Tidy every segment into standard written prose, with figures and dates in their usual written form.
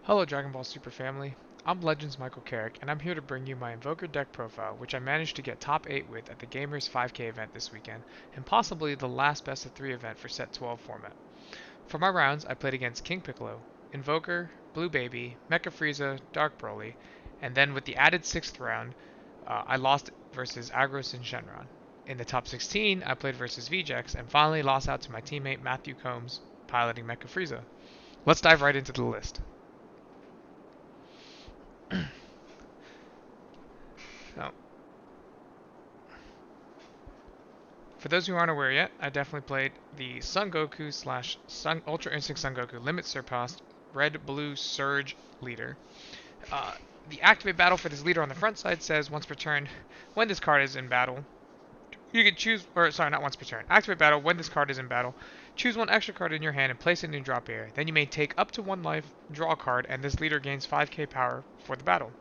Hello Dragon Ball Super family, I'm Legends Michael Kerrick, and I'm here to bring you my Invoker deck profile, which I managed to get top 8 with at the Gamerz 5K event this weekend, and possibly the last best of 3 event for set 12 format. For my rounds, I played against King Piccolo, Invoker, Blue Baby, Mecha Frieza, Dark Broly, and then with the added 6th round, I lost versus Agros and Shenron. In the top 16, I played versus VJX, and finally lost out to my teammate Matthew Combs, piloting Mecha Frieza. Let's dive right into the list. Now, for those who aren't aware yet, I definitely played the Sun Goku slash Sun Ultra Instinct Sun Goku Limit Surpassed Red Blue Surge leader. Uh, the activate battle for this leader on the front side says once per turn, when this card is in battle, you can choose, or sorry, not once per turn. Activate battle when this card is in battle. Choose one extra card in your hand and place it in your drop area. Then you may take up to 1 life, draw a card, and this leader gains 5k power for the battle.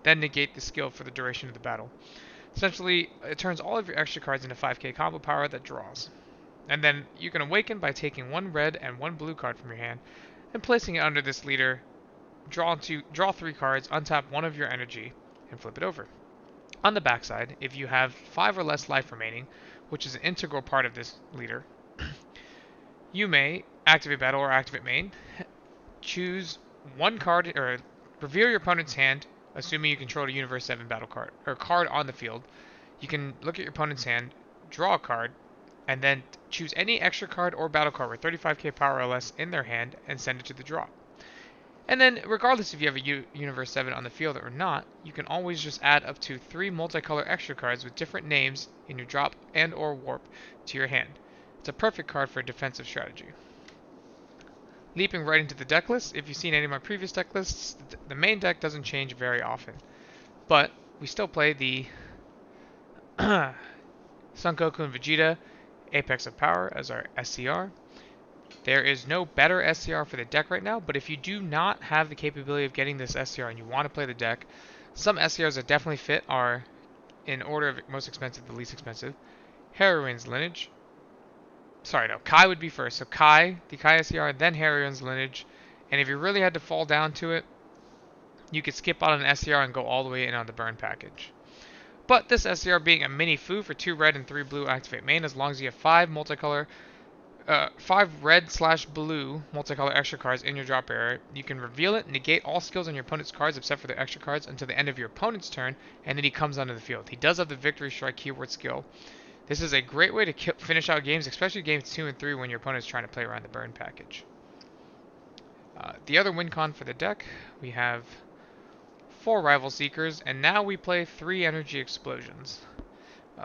Then negate the skill for the duration of the battle. Essentially, it turns all of your extra cards into 5k combo power that draws. And then you can awaken by taking 1 red and 1 blue card from your hand and placing it under this leader. Draw 3 cards, untap 1 of your energy, and flip it over. On the backside, if you have 5 or less life remaining, which is an integral part of this leader, you may activate battle or activate main, choose 1 card, or reveal your opponent's hand, assuming you control a Universe 7 battle card, or card on the field. You can look at your opponent's hand, draw a card, and then choose any extra card or battle card with 35k power or less in their hand and send it to the draw. And then, regardless if you have a Universe 7 on the field or not, you can always just add up to 3 multicolor extra cards with different names in your drop and or warp to your hand. It's a perfect card for a defensive strategy. Leaping right into the deck list, if you've seen any of my previous deck lists, the main deck doesn't change very often. But we still play the Son Goku and Vegeta Apex of Power as our SCR. There is no better SCR for the deck right now, but if you do not have the capability of getting this SCR and you want to play the deck, some SCRs that definitely fit are, in order of most expensive to least expensive, Heroine's Lineage. Sorry, no, Kai would be first. So Kai, the Kai SCR, then Heroine's Lineage. And if you really had to fall down to it, you could skip out on an SCR and go all the way in on the burn package. But this SCR being a mini foo for 2 red and 3 blue activate main, as long as you have 5 multicolor 5 red/blue multicolor extra cards in your drop area. You can reveal it, negate all skills on your opponent's cards except for the extra cards until the end of your opponent's turn, and then he comes onto the field. He does have the Victory Strike keyword skill. This is a great way to finish out games, especially games 2 and 3 when your opponent's trying to play around the burn package. The other win con for the deck, we have 4 Rival Seekers, and now we play 3 Energy Explosions.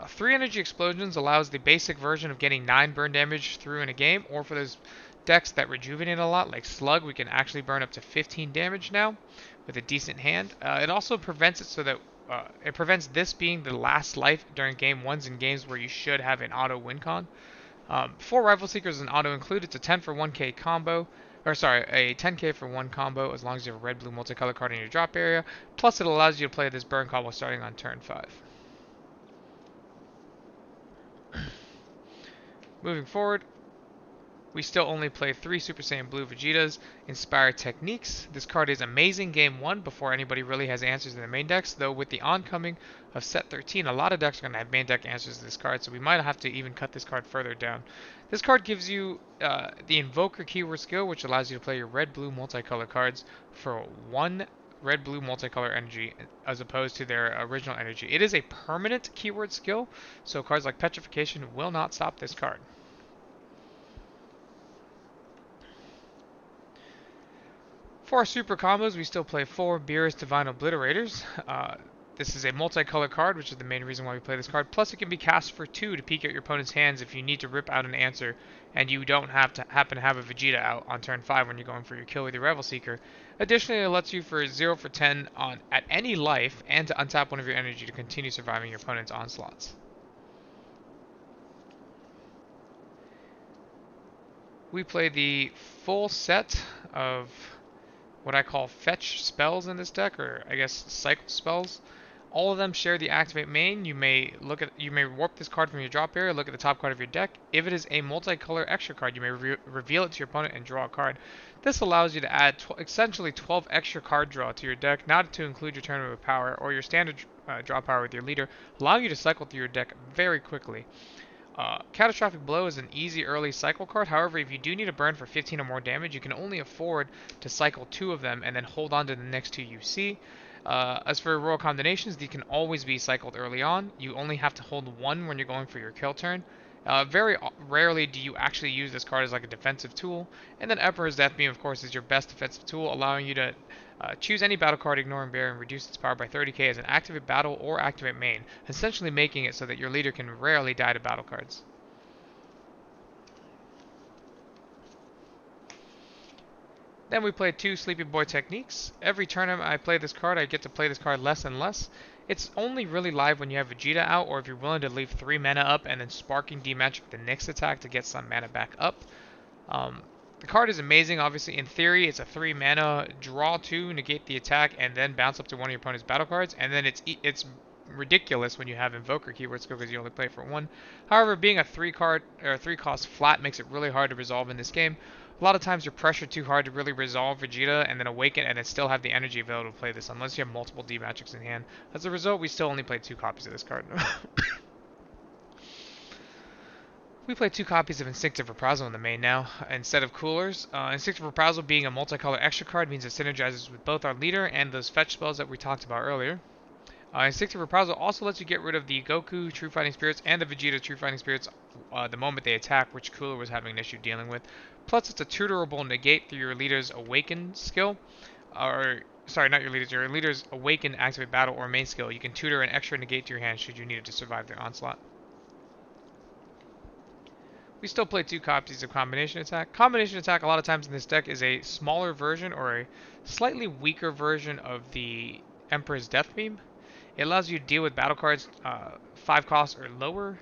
3 Energy Explosions allows the basic version of getting 9 burn damage through in a game, or for those decks that rejuvenate a lot, like Slug, we can actually burn up to 15 damage now with a decent hand. It also prevents it so that it prevents this being the last life during game 1s and games where you should have an auto win con. 4 Rival Seekers is an auto include. It's a 10 for 1k combo, or sorry, a 10k for 1 combo as long as you have a red-blue multicolor card in your drop area. Plus, it allows you to play this burn combo starting on turn 5. Moving forward, we still only play 3 Super Saiyan Blue Vegetas, Inspired Techniques. This card is amazing game 1 before anybody really has answers in the main decks, though with the oncoming of set 13, a lot of decks are going to have main deck answers to this card, so we might have to even cut this card further down. This card gives you the Invoker keyword skill, which allows you to play your red-blue multicolor cards for 1 red-blue multicolor energy as opposed to their original energy. It is a permanent keyword skill, so cards like Petrification will not stop this card. For our super combos, we still play 4 Beerus Divine Obliterators. This is a multicolor card, which is the main reason why we play this card. Plus, it can be cast for 2 to peek at your opponent's hands if you need to rip out an answer and you don't have to happen to have a Vegeta out on turn 5 when you're going for your kill with your Rival Seeker. Additionally, it lets you for 0 for 10 at any life and to untap one of your energy to continue surviving your opponent's onslaughts. We play the full set of what I call fetch spells in this deck, or I guess cycle spells. All of them share the activate main. You may warp this card from your drop area, look at the top card of your deck. If it is a multicolor extra card, you may reveal it to your opponent and draw a card. This allows you to add essentially 12 extra card draw to your deck, not to include your tournament of power or your standard draw power with your leader, allowing you to cycle through your deck very quickly. Catastrophic Blow is an easy early cycle card. However, if you do need a burn for 15 or more damage, you can only afford to cycle 2 of them and then hold on to the next 2 you see. As for Royal Combinations, they can always be cycled early on. You only have to hold 1 when you're going for your kill turn. Very rarely do you actually use this card as like a defensive tool. And then Emperor's Death Beam, of course, is your best defensive tool, allowing you to choose any battle card, ignoring bear, and reduce its power by 30k as an activate battle or activate main, essentially making it so that your leader can rarely die to battle cards. Then we play 2 Sleepy Boy techniques. Every tournament I play this card, I get to play this card less and less. It's only really live when you have Vegeta out, or if you're willing to leave 3 mana up and then sparking D-Magic the next attack to get some mana back up. The card is amazing. Obviously, in theory, it's a 3 mana, draw 2, negate the attack, and then bounce up to one of your opponent's battle cards. And then it's ridiculous when you have Invoker keyword skill because you only play for 1. However, being a 3 cost flat makes it really hard to resolve in this game. A lot of times you're pressured too hard to really resolve Vegeta and then awaken and then still have the energy available to play this unless you have multiple D-Magics in hand. As a result, we still only played 2 copies of this card. We play 2 copies of Instinctive Reprisal in the main now, instead of Coolers. Instinctive Reprisal being a multicolor extra card means it synergizes with both our leader and those fetch spells that we talked about earlier. Instinctive Reprisal also lets you get rid of the Goku True Fighting Spirits and the Vegeta True Fighting Spirits the moment they attack, which Cooler was having an issue dealing with. Plus, it's a tutorable negate through your leader's Awaken skill. Sorry, not your leader's Awaken Activate Battle or main skill. You can tutor an extra negate to your hand should you need it to survive their onslaught. We still play 2 copies of Combination Attack. Combination Attack, a lot of times in this deck, is a smaller version or a slightly weaker version of the Emperor's Death Beam. It allows you to deal with battle cards 5 costs or lower,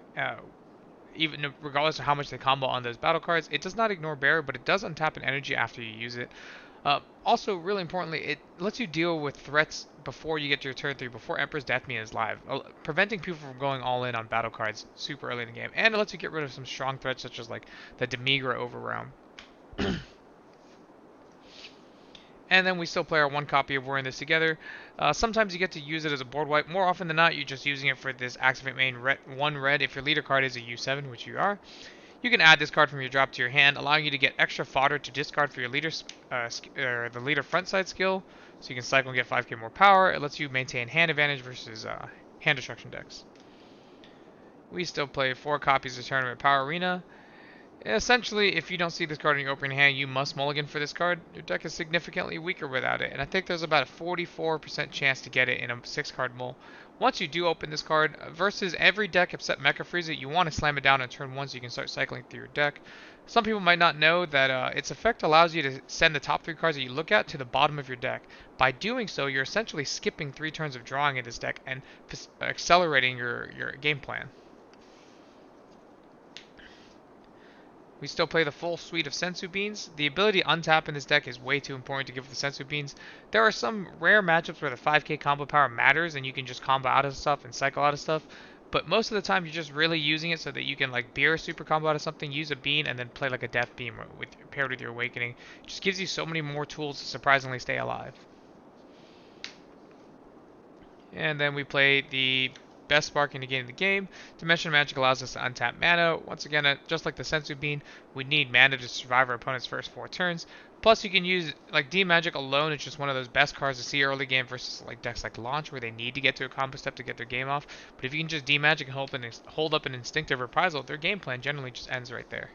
even regardless of how much they combo on those battle cards. It does not ignore Bear, but it does untap an energy after you use it. Also, really importantly, it lets you deal with threats before you get to your turn 3, before Emperor's Death Beam is live, preventing people from going all in on battle cards super early in the game. And it lets you get rid of some strong threats such as like the Demigra Overrealm. And then we still play our 1 copy of We're in This Together. Sometimes you get to use it as a board wipe. More often than not, you're just using it for this activate main 1 red. If your leader card is a U7, which you are, you can add this card from your drop to your hand, allowing you to get extra fodder to discard for your leader's the leader frontside skill, so you can cycle and get 5k more power. It lets you maintain hand advantage versus hand destruction decks. We still play 4 copies of Tournament Power Arena. Essentially, if you don't see this card in your opening hand, you must mulligan for this card. Your deck is significantly weaker without it, and I think there's about a 44% chance to get it in a 6-card mull. Once you do open this card, versus every deck except Mecha Frieza, you want to slam it down on turn 1 so you can start cycling through your deck. Some people might not know that its effect allows you to send the top 3 cards that you look at to the bottom of your deck. By doing so, you're essentially skipping 3 turns of drawing in this deck and accelerating your game plan. We still play the full suite of Sensu Beans. The ability to untap in this deck is way too important to give the Sensu Beans. There are some rare matchups where the 5k combo power matters and you can just combo out of stuff and cycle out of stuff. But most of the time you're just really using it so that you can like beer a super combo out of something, use a bean, and then play like a death beam paired with your awakening. It just gives you so many more tools to surprisingly stay alive. And then we play the best sparking negate in the game. Dimension Magic allows us to untap mana. Once again, just like the Sensu Bean, we need mana to survive our opponent's first 4 turns. Plus, you can use, like, D-Magic alone is just one of those best cards to see early game versus like decks like Launch where they need to get to a combo step to get their game off. But if you can just D-Magic and hold up an Instinctive Reprisal, their game plan generally just ends right there.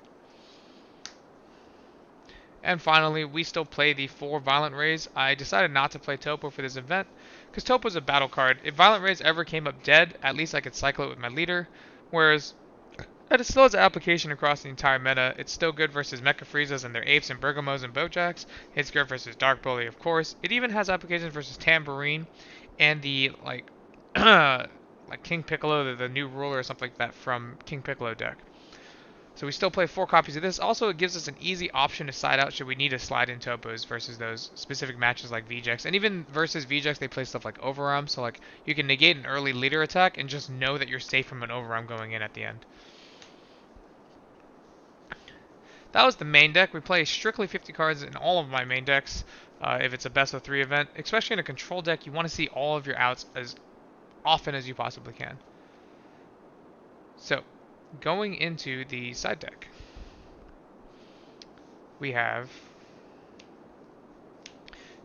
And finally, we still play the 4 Violent Rays. I decided not to play Topo for this event, because Topo's a battle card. If Violent Rays ever came up dead, at least I could cycle it with my leader, whereas it still has an application across the entire meta. It's still good versus Mecha Friezas and their Apes and Bergamos and Bojacks. It's good versus Dark Bully, of course. It even has applications versus Tambourine and the, like King Piccolo, the new ruler or something like that from King Piccolo deck. So we still play 4 copies of this. Also, it gives us an easy option to side out should we need to slide in topos versus those specific matches like VJX. And even versus VJX, they play stuff like overarm. So like you can negate an early leader attack and just know that you're safe from an overarm going in at the end. That was the main deck. We play strictly 50 cards in all of my main decks. If it's a best of 3 event, especially in a control deck, you want to see all of your outs as often as you possibly can. So, going into the side deck, we have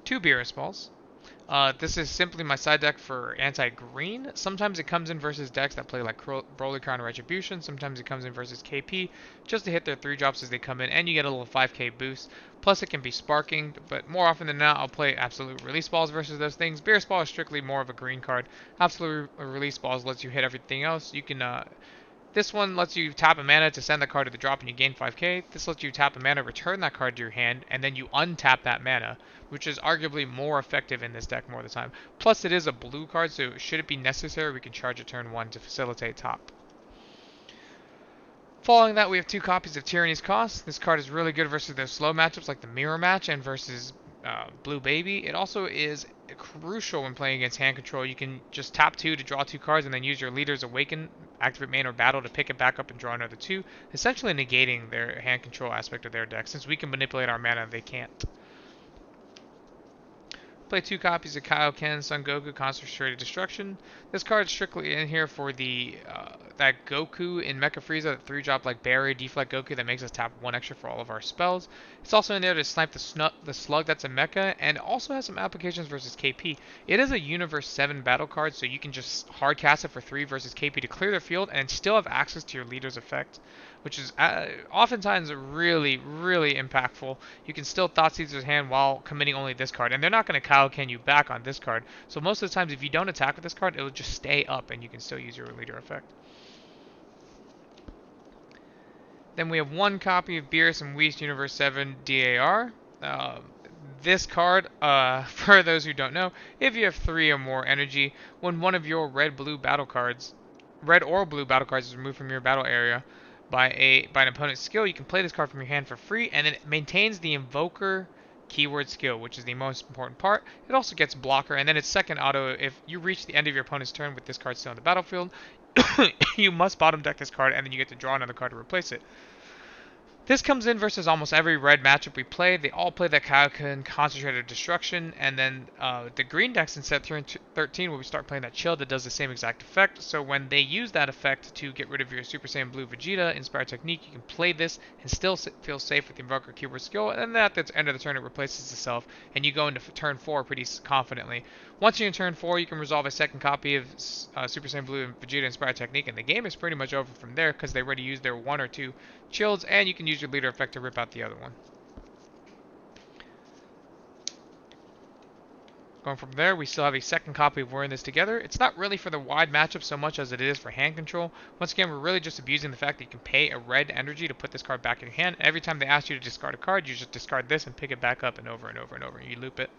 2 Beerus Balls. This is simply my side deck for anti-green. Sometimes it comes in versus decks that play like Broly Crown Retribution. Sometimes it comes in versus KP just to hit their 3 drops as they come in, and you get a little 5k boost. Plus it can be sparking, but more often than not I'll play Absolute Release Balls versus those things. Beerus Ball is strictly more of a green card. Absolute Release Balls lets you hit everything else. You can this one lets you tap a mana to send that card to the drop and you gain 5k. This lets you tap a mana, return that card to your hand, and then you untap that mana, which is arguably more effective in this deck more of the time. Plus it is a blue card, so should it be necessary, we can charge it turn 1 to facilitate top. Following that, we have 2 copies of Tyranny's Cost. This card is really good versus those slow matchups like the Mirror Match and versus Blue Baby. It also is crucial when playing against hand control. You can just tap 2 to draw 2 cards and then use your Leader's Awaken, activate main or battle to pick it back up and draw another 2, essentially negating their hand control aspect of their deck. Since we can manipulate our mana, they can't. Play 2 copies of Kaioken Son Goku Concentrated Destruction. This card is strictly in here for the that Goku in Mecha Frieza, that 3-drop like Barrier Deflect Goku that makes us tap 1 extra for all of our spells. It's also in there to snipe the slug that's a mecha, and it also has some applications versus KP. It is a Universe 7 battle card, so you can just hard cast it for 3 versus KP to clear the field and still have access to your leader's effect, which is oftentimes really, really impactful. You can still Thought Caesar's hand while committing only this card, and they're not going to Kaioken you back on this card. So most of the times, if you don't attack with this card, it will just stay up, and you can still use your leader effect. Then we have 1 copy of Beerus and Whis Universe 7 DAR. This card, for those who don't know, if you have 3 or more energy, when one of your red or blue battle cards is removed from your battle area by an opponent's skill, you can play this card from your hand for free, and then it maintains the Invoker keyword skill, which is the most important part. It also gets blocker, and then its second auto, if you reach the end of your opponent's turn with this card still on the battlefield, you must bottom deck this card, and then you get to draw another card to replace it. This comes in versus almost every red matchup we play. They all play that Kaioken Concentrated Destruction, and then the green decks in set 13 where we start playing that Chill that does the same exact effect. So when they use that effect to get rid of your Super Saiyan Blue Vegeta Inspired Technique, you can play this and still feel safe with the Invoker keyword skill, and then at the end of the turn it replaces itself, and you go into turn 4 pretty confidently. Once you're in turn 4, you can resolve a second copy of Super Saiyan Blue and Vegeta Inspired Technique, and the game is pretty much over from there because they already used their 1 or 2 chills, and you can use your leader effect to rip out the other one. Going from there, we still have a second copy of We're in This Together. It's not really for the wide matchup so much as it is for hand control. Once again, we're really just abusing the fact that you can pay a red energy to put this card back in your hand. Every time they ask you to discard a card, you just discard this and pick it back up, and over and over and over, and you loop it.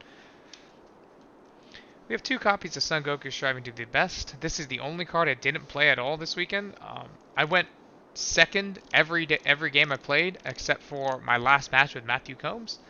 We have 2 copies of Son Goku Striving to be the Best. This is the only card I didn't play at all this weekend. I went second every game I played except for my last match with Matthew Combs.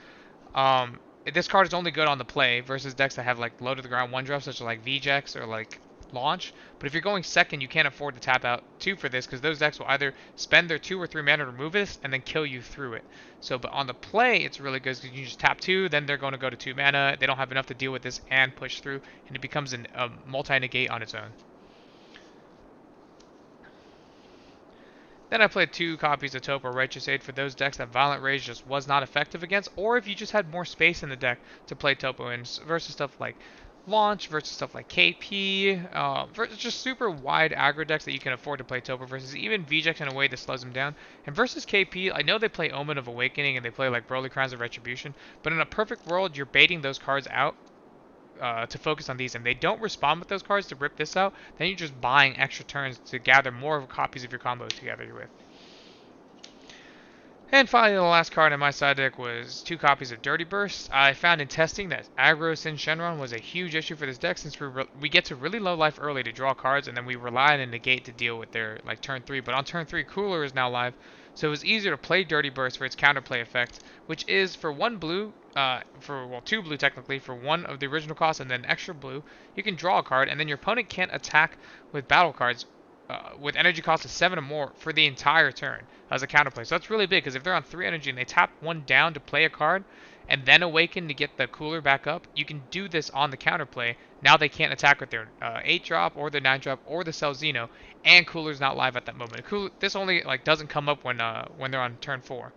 This card is only good on the play versus decks that have like low to the ground 1-drop such as like VJX or like Launch. But if you're going second, you can't afford to tap out 2 for this because those decks will either spend their 2 or 3 mana to remove this and then kill you through it. So, but on the play, it's really good because you just tap 2, then they're going to go to 2 mana. They don't have enough to deal with this and push through, and it becomes a multi-negate on its own. Then I played 2 copies of Topo Righteous Aid for those decks that Violent Rage just was not effective against, or if you just had more space in the deck to play Topo in versus stuff like Launch, versus stuff like KP, versus just super wide aggro decks that you can afford to play Topo versus, even VJX in a way that slows them down. And versus KP, I know they play Omen of Awakening and they play like Broly Crowns of Retribution, but in a perfect world, you're baiting those cards out to focus on these, and they don't respond with those cards to rip this out, then you're just buying extra turns to gather more copies of your combos together with. And finally, the last card in my side deck was 2 copies of Dirty Burst. I found in testing that aggro Sin Shenron was a huge issue for this deck since we get to really low life early to draw cards, and then we rely on a negate to deal with their like turn 3. But on turn 3, Cooler is now live, So it was easier to play Dirty Burst for its counterplay effect, which is for 1 blue, well 2 blue technically, for 1 of the original cost and then extra blue, you can draw a card and then your opponent can't attack with battle cards with energy cost of 7 or more for the entire turn as a counterplay. So that's really big because if they're on 3 energy and they tap 1 down to play a card and then awaken to get the cooler back up, you can do this on the counterplay. Now they can't attack with their 8 drop or their 9 drop or the Cell Xeno, and cooler's not live at that moment. This only like doesn't come up when they're on turn 4.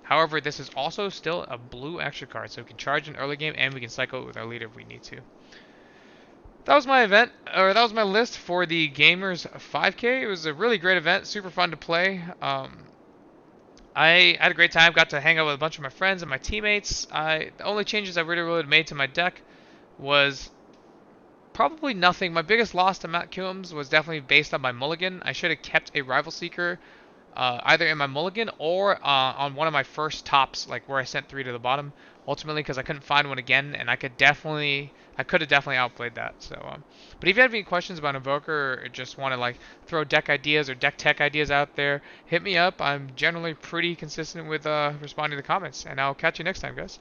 However, this is also still a blue extra card, so we can charge in early game and we can cycle it with our leader if we need to. That was my event, or that was my list for the Gamerz 5K. It was a really great event, super fun to play. I had a great time, got to hang out with a bunch of my friends and my teammates. The only changes I really made to my deck was probably nothing. My biggest loss to Matt Kilms was definitely based on my mulligan. I should have kept a Rival Seeker either in my mulligan or on one of my first tops, like where I sent 3 to the bottom. Ultimately, because I couldn't find one again, and I could have definitely outplayed that. So, but if you have any questions about Invoker or just want to like throw deck ideas or deck tech ideas out there, hit me up. I'm generally pretty consistent with responding to comments, and I'll catch you next time, guys.